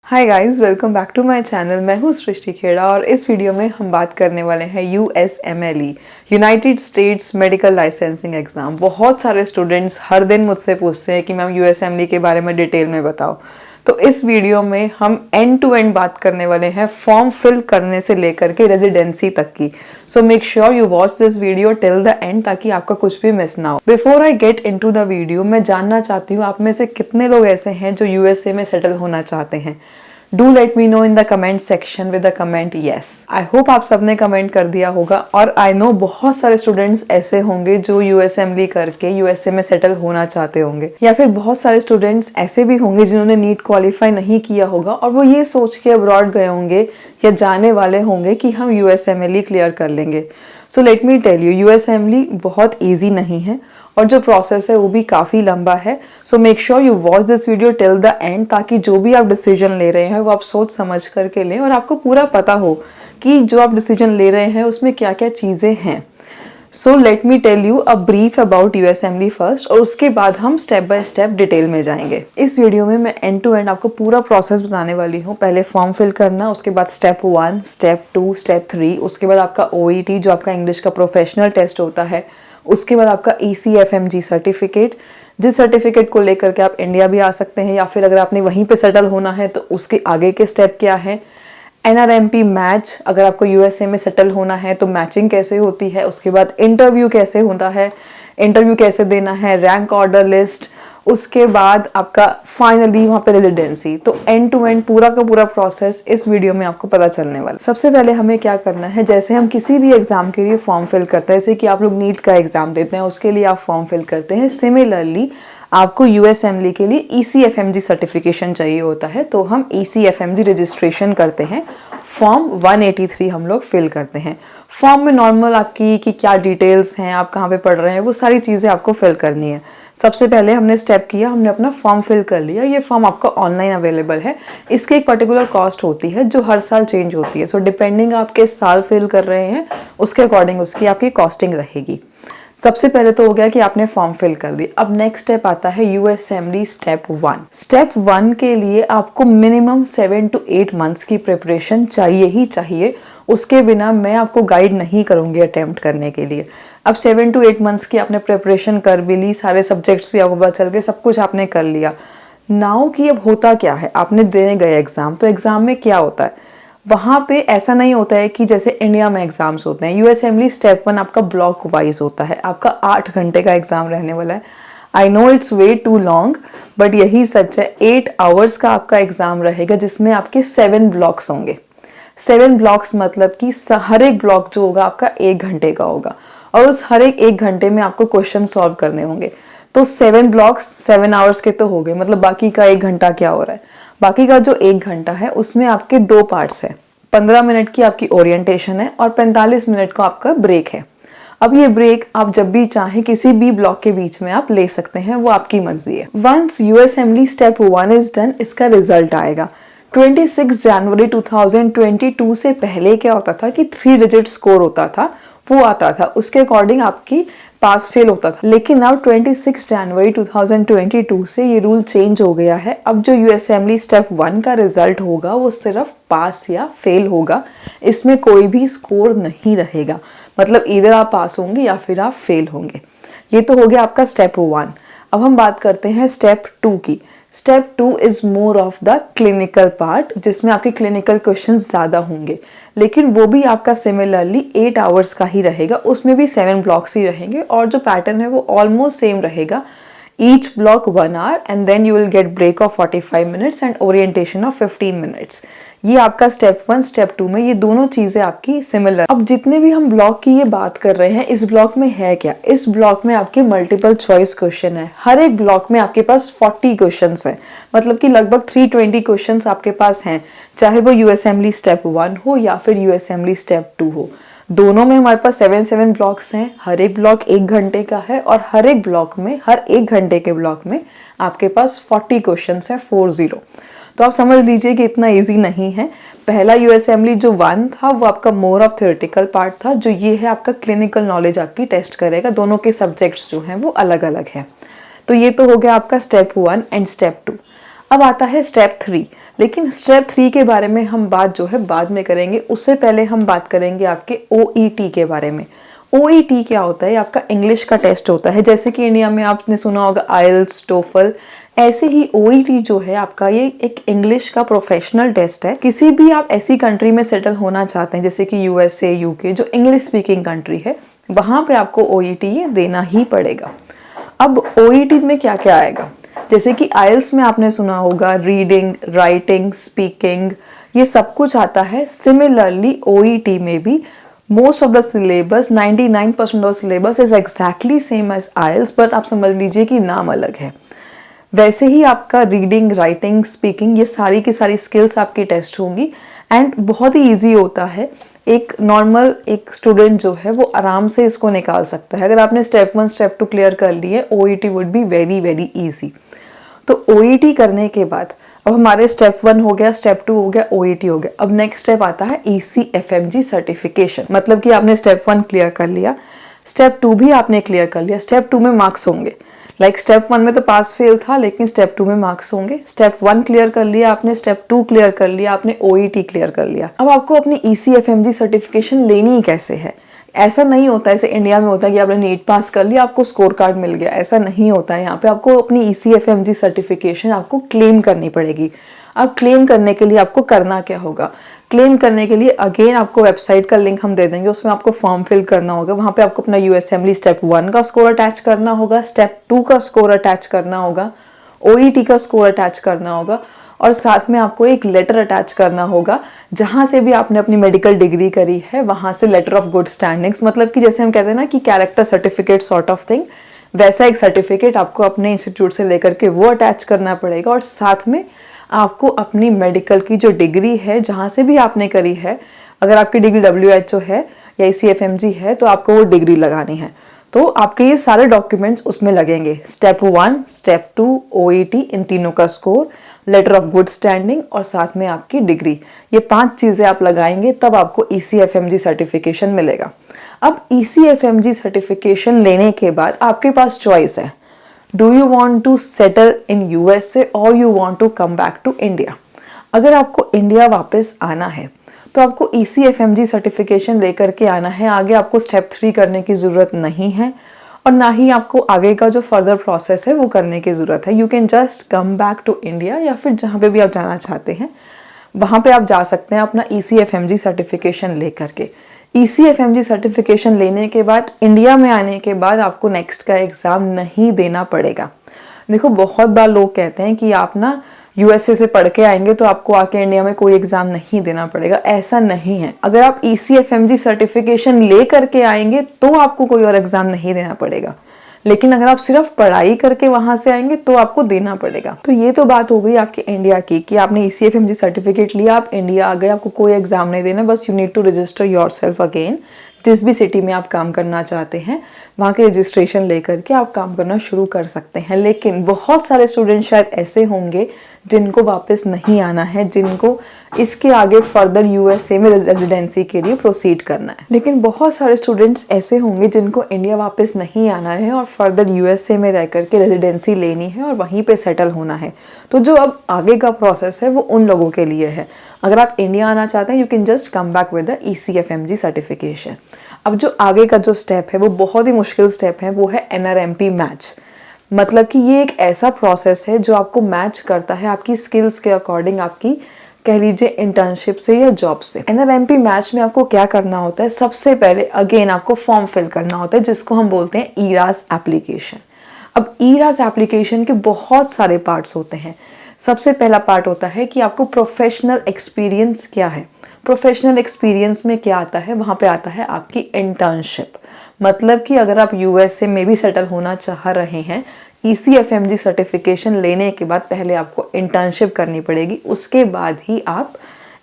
Hi guys, welcome back to my channel. मैं हूँ सृष्टि खेड़ा और इस वीडियो में हम बात करने वाले हैं USMLE United states medical licensing exam. बहुत सारे स्टूडेंट्स हर दिन मुझसे पूछते हैं कि मैम USMLE के बारे में डिटेल में बताओ। तो इस वीडियो में हम एंड टू एंड बात करने वाले हैं फॉर्म फिल करने से लेकर के रेजिडेंसी तक की। So make sure you watch this video till the end ताकि आपका कुछ भी मिस ना हो। Before I get into the video, मैं जानना चाहती हूँ आप में से कितने लोग ऐसे हैं जो USA में सेटल होना चाहते हैं। Do let me know in the comment section with the comment yes. I hope आप सबने कमेंट कर दिया होगा और आई नो बहुत सारे स्टूडेंट्स ऐसे होंगे जो USMLE करके USA में सेटल होना चाहते होंगे, या फिर बहुत सारे स्टूडेंट्स ऐसे भी होंगे जिन्होंने नीट क्वालिफाई नहीं किया होगा और वो ये सोच के अब्रॉड गए होंगे या जाने वाले होंगे कि हम USMLE क्लियर कर लेंगे। So let me tell you, USMLE बहुत ईजी नहीं है और जो प्रोसेस है वो भी काफ़ी लंबा है। So make sure you watch this video till the end ताकि जो भी आप डिसीजन ले रहे हैं वो आप सोच समझ करके लें और आपको पूरा पता हो कि जो आप डिसीजन ले रहे हैं उसमें क्या क्या चीज़ें हैं। So let me tell you a brief about USMLE first और उसके बाद हम स्टेप बाय स्टेप डिटेल में जाएंगे। इस वीडियो में मैं एंड टू एंड आपको पूरा प्रोसेस बताने वाली हूँ। पहले फॉर्म फिल करना, उसके बाद स्टेप 1, स्टेप 2, स्टेप 3, उसके बाद आपका OET जो आपका इंग्लिश का प्रोफेशनल टेस्ट होता है, उसके बाद आपका ECFMG सर्टिफिकेट, जिस सर्टिफिकेट को लेकर के आप इंडिया भी आ सकते हैं या फिर अगर आपने वहीं पे सेटल होना है तो उसके आगे के स्टेप क्या है। NRMP मैच, अगर आपको USA में सेटल होना है तो मैचिंग कैसे होती है, उसके बाद इंटरव्यू कैसे होता है, इंटरव्यू कैसे देना है, रैंक ऑर्डर लिस्ट, उसके बाद आपका फाइनली वहाँ पे रेजिडेंसी। तो एंड टू एंड पूरा का पूरा प्रोसेस इस वीडियो में आपको पता चलने वाला। सबसे पहले हमें क्या करना है, जैसे हम किसी भी एग्जाम के लिए फॉर्म फिल करते हैं, जैसे कि आप लोग नीट का एग्जाम देते हैं उसके लिए आप फॉर्म फिल करते हैं, सिमिलरली आपको USMLE के लिए ECFMG सर्टिफिकेशन चाहिए होता है तो हम ECFMG रजिस्ट्रेशन करते हैं। फॉर्म 183 हम लोग फिल करते हैं। फॉर्म में नॉर्मल आपकी कि क्या डिटेल्स हैं, आप कहाँ पे पढ़ रहे हैं, वो सारी चीज़ें आपको फिल करनी है। सबसे पहले हमने स्टेप किया, हमने अपना फॉर्म फिल कर लिया। ये फॉर्म आपका ऑनलाइन अवेलेबल है। इसकी एक पर्टिकुलर कॉस्ट होती है जो हर साल चेंज होती है। सो डिपेंडिंग आप किस साल फिल कर रहे हैं उसके अकॉर्डिंग उसकी आपकी कॉस्टिंग रहेगी। सबसे पहले तो हो गया कि आपने फॉर्म फिल कर दिया। अब नेक्स्ट स्टेप आता है USMLE स्टेप 1। स्टेप 1 के लिए आपको मिनिमम 7 to 8 मंथ्स की प्रिपरेशन चाहिए ही चाहिए। उसके बिना मैं आपको गाइड नहीं करूंगी अटेम्प्ट करने के लिए। अब 7 to 8 मंथ्स की आपने प्रिपरेशन कर भी ली, सारे सब्जेक्ट्स भी आपको पता चल गए, सब कुछ आपने कर लिया। नाउ कि अब होता क्या है, आपने देने गए एग्जाम, तो एग्जाम में क्या होता है, वहाँ पे ऐसा नहीं होता है कि जैसे इंडिया में एग्जाम्स होते हैं। USMLE स्टेप 1 आपका ब्लॉक वाइज होता है। आपका 8 घंटे का एग्जाम रहने वाला है। I know it's way too long but यही सच है। 8 आवर्स का आपका एग्जाम रहेगा जिसमें आपके 7 ब्लॉक्स होंगे। 7 ब्लॉक्स मतलब कि हर एक ब्लॉक जो होगा आपका 1 घंटे का होगा और उस हर एक 1 घंटे में आपको क्वेश्चन सॉल्व करने होंगे। तो 7 ब्लॉक्स 7 आवर्स के तो हो गए, मतलब बाकी का 1 घंटा क्या हो रहा है। बाकी का जो 1 घंटा है उसमें आपके 2 पार्ट्स है। 15 मिनट की आपकी ओरिएंटेशन है और 45 मिनट का आपका ब्रेक है। अब ये ब्रेक आप जब भी चाहें किसी भी ब्लॉक के बीच में आप ले सकते हैं, वो आपकी मर्जी है। Once USMLE step 1 is done, इसका रिजल्ट आएगा 26 जनवरी 2022। से पहले क्या होता था कि 3 डिजिट स्कोर होता था, वो आता था, उसके अकॉर्डिंग आपकी पास फेल होता था। लेकिन अब 26 जनवरी 2022 से ये रूल चेंज हो गया है। अब जो USMLE स्टेप 1 का रिजल्ट होगा वो सिर्फ पास या फेल होगा, इसमें कोई भी स्कोर नहीं रहेगा। मतलब इधर आप पास होंगे या फिर आप फेल होंगे। ये तो हो गया आपका स्टेप 1। अब हम बात करते हैं स्टेप 2 की। Step 2 is more of the clinical part, जिसमें आपके क्लिनिकल क्वेश्चंस ज़्यादा होंगे, लेकिन वो भी आपका सिमिलरली 8 आवर्स का ही रहेगा। उसमें भी 7 ब्लॉक्स ही रहेंगे और जो पैटर्न है वो ऑलमोस्ट सेम रहेगा। Each block 1 hour and then you will get break of 45 minutes and orientation of 15 minutes. ये आपका स्टेप 1 स्टेप 2 में ये दोनों चीजें आपकी सिमिलर। अब जितने भी हम ब्लॉक की ये बात कर रहे हैं, इस ब्लॉक में है क्या, इस ब्लॉक में आपके मल्टीपल चॉइस क्वेश्चन है। हर एक ब्लॉक में आपके पास 40 क्वेश्चंस हैं, मतलब कि लगभग 320 क्वेश्चंस आपके पास हैं, चाहे वो USMLE स्टेप 1 हो या फिर USMLE स्टेप 2 हो। दोनों में हमारे पास 7 ब्लॉक्स हैं। हर एक ब्लॉक 1 घंटे का है और हर एक ब्लॉक में, हर 1 घंटे के ब्लॉक में आपके पास 40 क्वेश्चंस है, 40। तो आप समझ लीजिए कि इतना इजी नहीं है। पहला USMLE जो 1 था वो आपका मोर ऑफ थ्योरेटिकल पार्ट था, जो ये है आपका क्लिनिकल नॉलेज आपकी टेस्ट करेगा। दोनों के सब्जेक्ट्स जो हैं वो अलग अलग हैं। तो ये तो हो गया आपका स्टेप 1 एंड स्टेप 2। अब आता है स्टेप 3, लेकिन स्टेप 3 के बारे में हम बात जो है बाद में करेंगे। उससे पहले हम बात करेंगे आपके OET के बारे में। OET क्या होता है? आपका इंग्लिश का टेस्ट होता है। जैसे कि इंडिया में आपने सुना होगा आइल्स, टोफल, ऐसे ही OET जो है आपका ये एक इंग्लिश का प्रोफेशनल टेस्ट है। किसी भी आप ऐसी कंट्री में सेटल होना चाहते हैं जैसे कि USA, UK, जो इंग्लिश स्पीकिंग कंट्री है, वहाँ पे आपको OET ये देना ही पड़ेगा। अब OET में क्या क्या आएगा? जैसे कि आइल्स में आपने सुना होगा रीडिंग, राइटिंग, स्पीकिंग, ये सब कुछ आता है। सिमिलरली OET में भी most of the syllabus, 99% of syllabus is exactly same as IELTS, but आप समझ लीजिए कि नाम अलग है। वैसे ही आपका रीडिंग, राइटिंग, स्पीकिंग, ये सारी की सारी स्किल्स आपकी टेस्ट होंगी एंड बहुत ही ईजी होता है। एक नॉर्मल एक स्टूडेंट जो है वो आराम से इसको निकाल सकता है। अगर आपने स्टेप 1, स्टेप 2 क्लियर कर लिए, OET would be very very easy. तो OET करने के बाद अब हमारे स्टेप 1 हो गया, स्टेप 2 हो गया, OET हो गया। अब नेक्स्ट स्टेप आता है ECFMG सर्टिफिकेशन। मतलब कि आपने स्टेप 1 क्लियर कर लिया, स्टेप 2 भी आपने क्लियर कर लिया। स्टेप 2 में मार्क्स होंगे, लाइक स्टेप 1 में तो पास फेल था, लेकिन स्टेप 2 में मार्क्स होंगे। स्टेप 1 क्लियर कर लिया आपने, स्टेप 2 क्लियर कर लिया आपने, OET क्लियर कर लिया। अब आपको अपनी ECFMG सर्टिफिकेशन लेनी कैसे है? ऐसा नहीं होता है जैसे इंडिया में होता है कि आपने नीट पास कर लिया, आपको स्कोर कार्ड मिल गया। ऐसा नहीं होता है। यहाँ पे आपको अपनी ECFMG सर्टिफिकेशन आपको क्लेम करनी पड़ेगी। अब क्लेम करने के लिए आपको करना क्या होगा? क्लेम करने के लिए अगेन आपको वेबसाइट का लिंक हम दे देंगे, उसमें आपको फॉर्म फिल करना होगा। वहाँ पे आपको अपना USMLE स्टेप 1 का स्कोर अटैच करना होगा, स्टेप 2 का स्कोर अटैच करना होगा, OET का स्कोर अटैच करना होगा और साथ में आपको एक लेटर अटैच करना होगा जहाँ से भी आपने अपनी मेडिकल डिग्री करी है, वहाँ से लेटर ऑफ गुड स्टैंडिंग्स, मतलब कि जैसे हम कहते हैं ना कि character certificate sort of thing, वैसा एक सर्टिफिकेट आपको अपने इंस्टीट्यूट से लेकर के वो अटैच करना पड़ेगा। और साथ में आपको अपनी मेडिकल की जो डिग्री है जहाँ से भी आपने करी है, अगर आपकी डिग्री WHO है या ECFMG है तो आपको वो डिग्री लगानी है। तो आपके ये सारे डॉक्यूमेंट्स उसमें लगेंगे। स्टेप 1, स्टेप 2, OET, इन तीनों का score, letter of good standing और साथ में आपकी डिग्री, ये 5 चीज़ें आप लगाएंगे तब आपको ECFMG सर्टिफिकेशन मिलेगा। अब ECFMG सर्टिफिकेशन लेने के बाद आपके पास चॉइस है, do you want to settle in USA और you want to come back to India. अगर आपको इंडिया वापस आना है तो आपको ECFMG सर्टिफिकेशन लेकर के आना है। आगे आपको स्टेप 3 करने की ज़रूरत नहीं है और ना ही आपको आगे का जो फर्दर प्रोसेस है वो करने की ज़रूरत है। You can just come back to India या फिर जहाँ पे भी आप जाना चाहते हैं वहाँ पे आप जा सकते हैं अपना ECFMG सर्टिफिकेशन लेकर के। ECFMG सर्टिफिकेशन लेने के बाद इंडिया में आने के बाद आपको नेक्स्ट का एग्ज़ाम नहीं देना पड़ेगा। देखो बहुत बार लोग कहते हैं कि आप ना USA से पढ़ के आएंगे तो आपको आके इंडिया में कोई एग्जाम नहीं देना पड़ेगा। ऐसा नहीं है। अगर आप ECFMG सर्टिफिकेशन ले करके आएंगे तो आपको कोई और एग्जाम नहीं देना पड़ेगा, लेकिन अगर आप सिर्फ पढ़ाई करके वहां से आएंगे तो आपको देना पड़ेगा। तो ये तो बात हो गई आपके इंडिया की कि आपने ECFMG सर्टिफिकेट लिया, आप इंडिया आ गए, आपको कोई एग्जाम नहीं देना, बस you need to register yourself again. जिस भी सिटी में आप काम करना चाहते हैं वहाँ के रजिस्ट्रेशन लेकर के आप काम करना शुरू कर सकते हैं। लेकिन बहुत सारे स्टूडेंट शायद ऐसे होंगे जिनको वापस नहीं आना है, जिनको इसके आगे फर्दर USA में रेजिडेंसी के लिए प्रोसीड करना है। लेकिन बहुत सारे स्टूडेंट्स ऐसे होंगे जिनको इंडिया वापस नहीं आना है और फर्दर USA में रह करके रेजिडेंसी लेनी है और वहीं पे सेटल होना है। तो जो अब आगे का प्रोसेस है वो उन लोगों के लिए है। अगर आप इंडिया आना चाहते हैं you can just come back with the ECFMG certification. अब जो आगे का जो स्टेप है वो बहुत ही मुश्किल स्टेप है, वो है NRMP मैच। मतलब कि ये एक ऐसा प्रोसेस है जो आपको मैच करता है आपकी स्किल्स के अकॉर्डिंग, आपकी कह लीजिए इंटर्नशिप से या जॉब से। NRMP मैच में आपको क्या करना होता है? सबसे पहले अगेन आपको फॉर्म फिल करना होता है जिसको हम बोलते हैं ERAS एप्लीकेशन। अब ERAS एप्लीकेशन के बहुत सारे पार्ट्स होते हैं। सबसे पहला पार्ट होता है कि आपको प्रोफेशनल एक्सपीरियंस क्या है। प्रोफेशनल एक्सपीरियंस में क्या आता है? वहाँ पे आता है आपकी इंटर्नशिप। मतलब कि अगर आप USA में भी सेटल होना चाह रहे हैं, ECFMG सर्टिफिकेशन लेने के बाद पहले आपको इंटर्नशिप करनी पड़ेगी, उसके बाद ही आप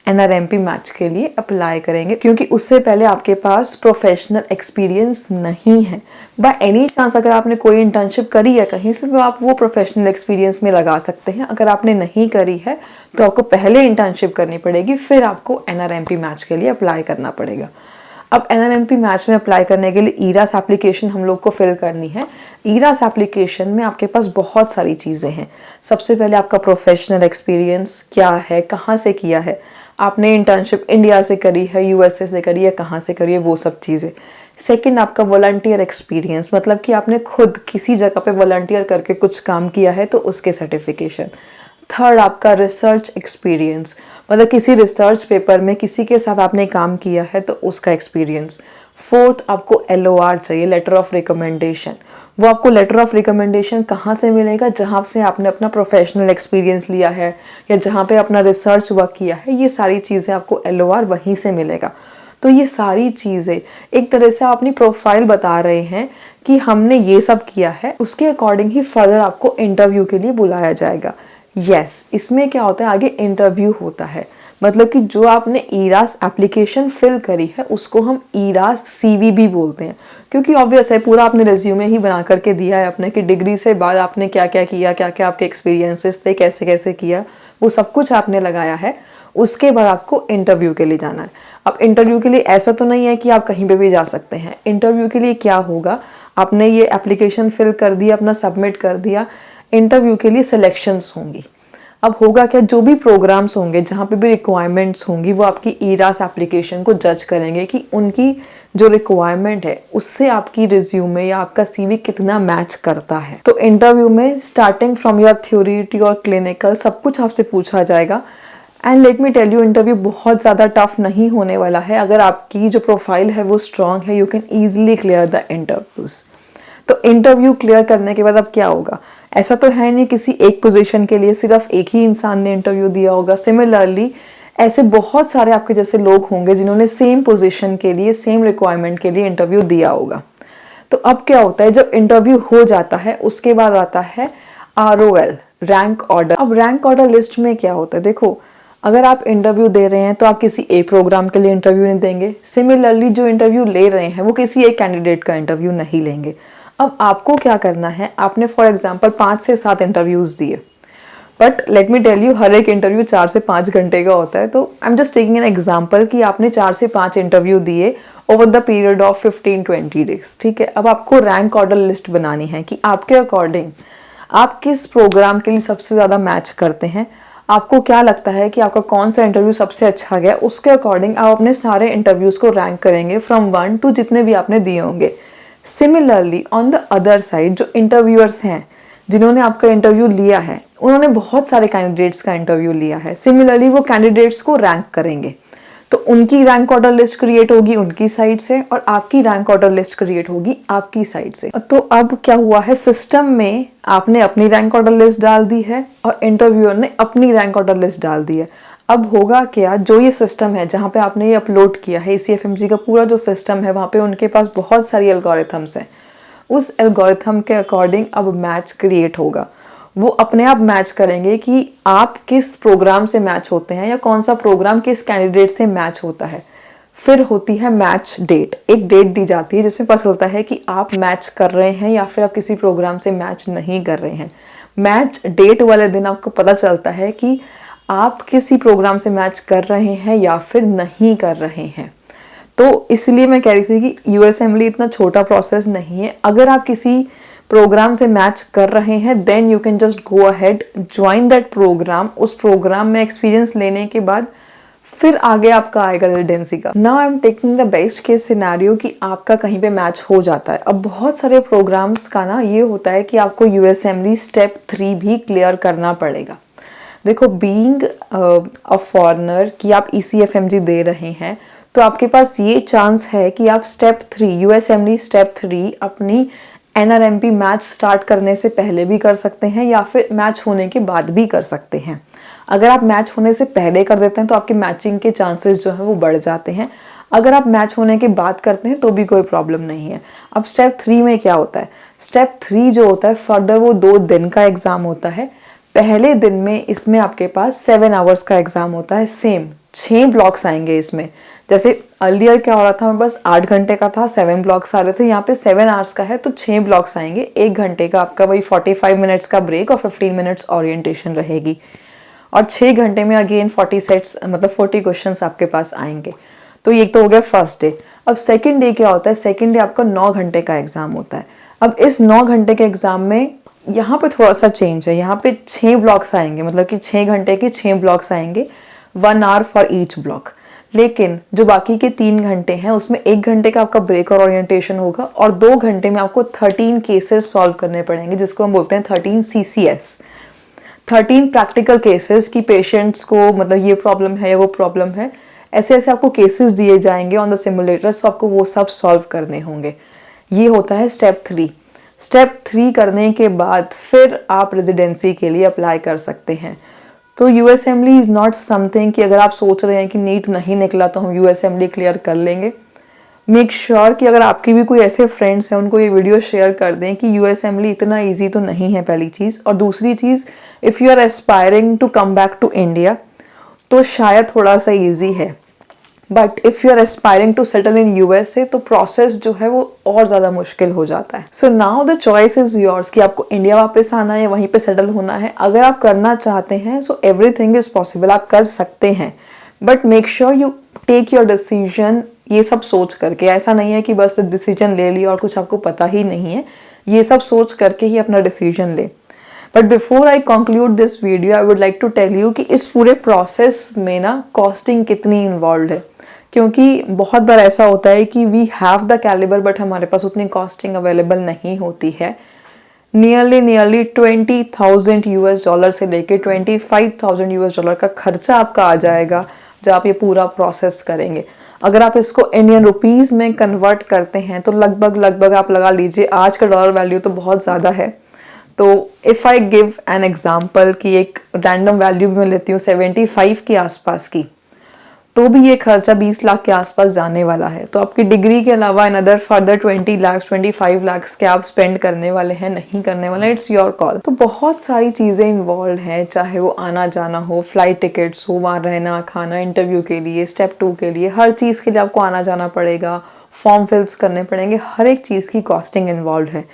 NRMP मैच के लिए अप्लाई करेंगे, क्योंकि उससे पहले आपके पास प्रोफेशनल एक्सपीरियंस नहीं है। बाय एनी चांस अगर आपने कोई इंटर्नशिप करी है कहीं से तो आप वो प्रोफेशनल एक्सपीरियंस में लगा सकते हैं। अगर आपने नहीं करी है तो आपको पहले इंटर्नशिप करनी पड़ेगी, फिर आपको NRMP मैच के लिए अप्लाई करना पड़ेगा। अब NRMP मैच में अप्लाई करने के लिए ईरास एप्लीकेशन हम लोग को फिल करनी है। ईरास एप्लीकेशन में आपके पास बहुत सारी चीज़ें हैं। सबसे पहले आपका प्रोफेशनल एक्सपीरियंस क्या है, कहाँ से किया है, आपने इंटर्नशिप इंडिया से करी है, USA से करी है, कहाँ से करी है, वो सब चीज़ें। सेकंड आपका वॉलंटियर एक्सपीरियंस, मतलब कि आपने खुद किसी जगह पे वॉलंटियर करके कुछ काम किया है तो उसके सर्टिफिकेशन। थर्ड आपका रिसर्च एक्सपीरियंस, मतलब किसी रिसर्च पेपर में किसी के साथ आपने काम किया है तो उसका एक्सपीरियंस। फोर्थ आपको LOR चाहिए, लेटर ऑफ रिकमेंडेशन। वो आपको लेटर ऑफ रिकमेंडेशन कहाँ से मिलेगा, जहाँ से आपने अपना प्रोफेशनल एक्सपीरियंस लिया है या जहाँ पे अपना रिसर्च वर्क किया है, ये सारी चीज़ें आपको LOR वहीं से मिलेगा। तो ये सारी चीज़ें एक तरह से आप अपनी प्रोफाइल बता रहे हैं कि हमने ये सब किया है, उसके अकॉर्डिंग ही फर्दर आपको इंटरव्यू के लिए बुलाया जाएगा। यस, इसमें क्या होता है, आगे इंटरव्यू होता है। मतलब कि जो आपने ईरास एप्लीकेशन फिल करी है उसको हम ईरास CV भी बोलते हैं, क्योंकि ऑब्वियस है पूरा आपने रिज्यूमे ही बना करके दिया है अपने कि डिग्री से बाद आपने क्या क्या किया, क्या क्या आपके एक्सपीरियंसेस थे, कैसे कैसे किया, वो सब कुछ आपने लगाया है। उसके बाद आपको इंटरव्यू के लिए जाना है। अब इंटरव्यू के लिए ऐसा तो नहीं है कि आप कहीं पे भी जा सकते हैं। इंटरव्यू के लिए क्या होगा, आपने ये एप्लीकेशन फिल कर दिया, अपना सबमिट कर दिया, इंटरव्यू के लिए सिलेक्शंस होंगी। अब होगा क्या, जो भी प्रोग्राम्स होंगे, जहाँ पे भी रिक्वायरमेंट्स होंगी, वो आपकी ईरास एप्लीकेशन को जज करेंगे कि उनकी जो रिक्वायरमेंट है उससे आपकी रिज्यूमे या आपका CV कितना मैच करता है। तो इंटरव्यू में स्टार्टिंग फ्रॉम योर थ्योरी और क्लिनिकल सब कुछ आपसे पूछा जाएगा। And let me tell you, interview बहुत ज़्यादा टफ नहीं होने वाला है। अगर आपकी जो प्रोफाइल है वो स्ट्रांग है, you can easily clear the interviews. तो इंटरव्यू क्लियर करने के बाद अब क्या होगा, ऐसा तो है नहीं किसी एक पोजीशन के लिए सिर्फ एक ही इंसान ने इंटरव्यू दिया होगा। सिमिलरली ऐसे बहुत सारे आपके जैसे लोग होंगे जिन्होंने सेम पोजीशन के लिए, सेम रिक्वायरमेंट के लिए इंटरव्यू दिया होगा। तो अब क्या होता है, जब इंटरव्यू हो जाता है उसके बाद आता है ROL, रैंक ऑर्डर। अब रैंक ऑर्डर लिस्ट में क्या होता है, देखो अगर आप इंटरव्यू दे रहे हैं तो आप किसी एक प्रोग्राम के लिए इंटरव्यू नहीं देंगे। सिमिलरली जो इंटरव्यू ले रहे हैं वो किसी एक कैंडिडेट का इंटरव्यू नहीं लेंगे। अब आपको क्या करना है, आपने फॉर एग्जांपल 5 से 7 इंटरव्यूज दिए, but let me tell you हर एक इंटरव्यू 4 से 5 घंटे का होता है। तो I am just taking an example कि आपने 4 से 5 इंटरव्यू दिए over the period of 15-20 days, ठीक है। अब आपको रैंक ऑर्डर लिस्ट बनानी है कि आपके अकॉर्डिंग आप किस प्रोग्राम के लिए सबसे ज़्यादा मैच करते हैं। आपको क्या लगता है कि आपका कौन सा इंटरव्यू सबसे अच्छा गया, उसके अकॉर्डिंग आप अपने सारे इंटरव्यूज को रैंक करेंगे फ्रॉम 1 to जितने भी आपने दिए होंगे। Similarly on the other side जो इंटरव्यूअर्स हैं जिन्होंने आपका इंटरव्यू लिया है, उन्होंने बहुत सारे कैंडिडेट्स का इंटरव्यू लिया है। सिमिलरली वो कैंडिडेट्स को रैंक करेंगे, तो उनकी रैंक ऑर्डर लिस्ट क्रिएट होगी उनकी साइड से और आपकी रैंक ऑर्डर लिस्ट क्रिएट होगी आपकी साइड से। तो अब क्या हुआ है, सिस्टम में आपने अपनी रैंक ऑर्डर लिस्ट डाल दी है और इंटरव्यूअर ने अपनी रैंक ऑर्डर लिस्ट डाल दी है। अब होगा क्या, जो ये सिस्टम है जहाँ पे आपने ये अपलोड किया है, ECFMG का पूरा जो सिस्टम है, वहाँ पे उनके पास बहुत सारी एल्गोरिथम्स हैं। उस एल्गोरिथम के अकॉर्डिंग अब मैच क्रिएट होगा। वो अपने आप मैच करेंगे कि आप किस प्रोग्राम से मैच होते हैं या कौन सा प्रोग्राम किस कैंडिडेट से मैच होता है। फिर होती है मैच डेट, एक डेट दी जाती है जिसमें पता चलता है कि आप मैच कर रहे हैं या फिर आप किसी प्रोग्राम से मैच नहीं कर रहे हैं। मैच डेट वाले दिन आपको पता चलता है कि आप किसी प्रोग्राम से मैच कर रहे हैं या फिर नहीं कर रहे हैं। तो इसलिए मैं कह रही थी कि USMLE इतना छोटा प्रोसेस नहीं है। अगर आप किसी प्रोग्राम से मैच कर रहे हैं then you can just go ahead, join that programme. उस प्रोग्राम में एक्सपीरियंस लेने के बाद फिर आगे आपका आएगा रेजिडेंसी का। Now I am taking the best case scenario कि आपका कहीं पे मैच हो जाता है। अब बहुत सारे प्रोग्राम्स का ना ये होता है कि आपको USMLE स्टेप 3 भी क्लियर करना पड़ेगा। देखो, बीइंग अ फॉरेनर कि आप ECFMG दे रहे हैं तो आपके पास ये चांस है कि आप स्टेप 3 USMLE स्टेप 3 अपनी NRMP मैच स्टार्ट करने से पहले भी कर सकते हैं या फिर मैच होने के बाद भी कर सकते हैं। अगर आप मैच होने से पहले कर देते हैं तो आपके मैचिंग के चांसेस जो है वो बढ़ जाते हैं। अगर आप मैच होने के बाद करते हैं तो भी कोई प्रॉब्लम नहीं है। अब स्टेप 3 में क्या होता है, स्टेप 3 जो होता है फर्दर वो 2 दिन का एग्जाम होता है। पहले दिन में इसमें आपके पास 7 आवर्स का एग्जाम होता है, सेम 6 ब्लॉक्स आएंगे इसमें। जैसे अर्लियर क्या हो रहा था, बस 8 घंटे का था, 7 ब्लॉक्स आ रहे थे, यहाँ पे 7 आवर्स का है तो 6 ब्लॉक्स आएंगे। 1 घंटे का आपका वही 45 मिनट्स का ब्रेक और 15 मिनट्स ओरिएंटेशन रहेगी और 6 घंटे में अगेन 40 सेट्स मतलब 40 क्वेश्चंस आपके पास आएंगे। तो ये तो हो गया फर्स्ट डे। अब सेकेंड डे क्या होता है, सेकेंड डे आपका 9 घंटे का एग्ज़ाम होता है। अब इस 9 घंटे के एग्ज़ाम में यहाँ पे थोड़ा सा चेंज है, यहाँ पे 6 ब्लॉक्स आएंगे, मतलब कि 6 घंटे के 6 ब्लॉक्स आएंगे, 1 आवर फॉर ईच ब्लॉक। लेकिन जो बाकी के 3 घंटे हैं उसमें 1 घंटे का आपका ब्रेक और ओरिएंटेशन होगा और 2 घंटे में आपको 13 केसेस सॉल्व करने पड़ेंगे, जिसको हम बोलते हैं 13 CCS, 13 प्रैक्टिकल केसेस की पेशेंट्स को मतलब ये प्रॉब्लम है या वो प्रॉब्लम है, ऐसे ऐसे आपको केसेस दिए जाएंगे ऑन द सिमुलेटर, सो आपको वो सब सॉल्व करने होंगे। ये होता है स्टेप 3। स्टेप 3 करने के बाद फिर आप रेजिडेंसी के लिए अप्लाई कर सकते हैं। तो यूएसएमएलई इज़ नॉट समथिंग कि अगर आप सोच रहे हैं कि नीट नहीं निकला तो हम यूएसएमएलई क्लियर कर लेंगे। मेक श्योर कि अगर आपके भी कोई ऐसे फ्रेंड्स हैं उनको ये वीडियो शेयर कर दें कि यूएसएमएलई इतना ईजी तो नहीं है, पहली चीज़। और दूसरी चीज़, if you are aspiring to come back to India तो शायद थोड़ा सा ईजी है, but if you are aspiring to settle in USA तो प्रोसेस जो है वो और ज़्यादा मुश्किल हो जाता है। So now the choice is yours कि आपको इंडिया वापस आना है या वहीं पे सेटल होना है। अगर आप करना चाहते हैं सो एवरीथिंग इज़ पॉसिबल, आप कर सकते हैं, but make sure you take your decision ये सब सोच करके। ऐसा नहीं है कि बस डिसीजन ले लिया और कुछ आपको पता ही नहीं है, ये सब सोच करके ही अपना डिसीजन ले। But before I conclude this video I would like to tell you कि इस पूरे प्रोसेस में ना कॉस्टिंग कितनी इन्वॉल्व है, क्योंकि बहुत बार ऐसा होता है कि we have the calibre but हमारे पास उतनी कॉस्टिंग अवेलेबल नहीं होती है। नियरली 20,000 US डॉलर से लेके 25,000 US डॉलर का खर्चा आपका आ जाएगा जब आप ये पूरा प्रोसेस करेंगे। अगर आप इसको इंडियन रुपीज़ में कन्वर्ट करते हैं तो लगभग आप लगा लीजिए आज का डॉलर वैल्यू तो बहुत ज़्यादा है। तो if I give an example कि एक रैंडम वैल्यू भी मैं लेती हूँ 75 के आसपास की, तो भी ये खर्चा 20 लाख के आसपास जाने वाला है। तो आपकी डिग्री के अलावा अनदर फर्दर 20 लाख 25 लाख के आप स्पेंड करने वाले हैं, नहीं करने वाले, इट्स योर कॉल। तो बहुत सारी चीज़ें इन्वॉल्व हैं, चाहे वो आना जाना हो, फ्लाइट टिकट्स हो, वहाँ रहना खाना, इंटरव्यू के लिए, स्टेप 2 के लिए, हर चीज़ के लिए आपको आना जाना पड़ेगा, फॉर्म फिल्स करने पड़ेंगे, हर एक चीज़ की कॉस्टिंग इन्वॉल्व है।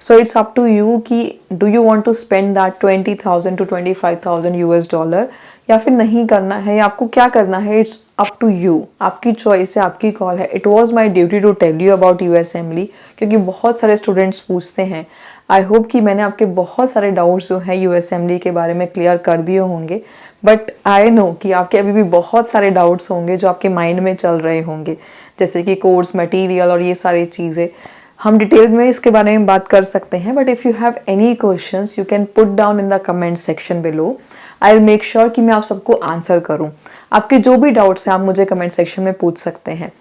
So it's up to you कि do you want to spend that 20,000 to 25,000 US dollar या फिर नहीं करना है, या आपको क्या करना है, इट्स अप टू यू। आपकी चॉइस है, आपकी कॉल है। It was my duty to tell you about USMLE, क्योंकि बहुत सारे स्टूडेंट्स पूछते हैं। आई होप कि मैंने आपके बहुत सारे डाउट्स जो हैं यूएसएमएलई के बारे में क्लियर कर दिए होंगे, बट आई नो कि आपके अभी भी बहुत सारे डाउट्स होंगे जो आपके माइंड में चल रहे होंगे, जैसे कि कोर्स मटेरियल और ये सारी चीज़ें। हम डिटेल में इसके बारे में बात कर सकते हैं, but if you have any questions you can put down in the comment section below. I will make sure कि मैं आप सबको आंसर करूं। आपके जो भी डाउट्स हैं आप मुझे कमेंट सेक्शन में पूछ सकते हैं।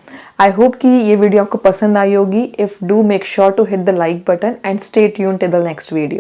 आई होप कि ये वीडियो आपको पसंद आई होगी। If do make sure to hit the like button and stay tuned till the next video.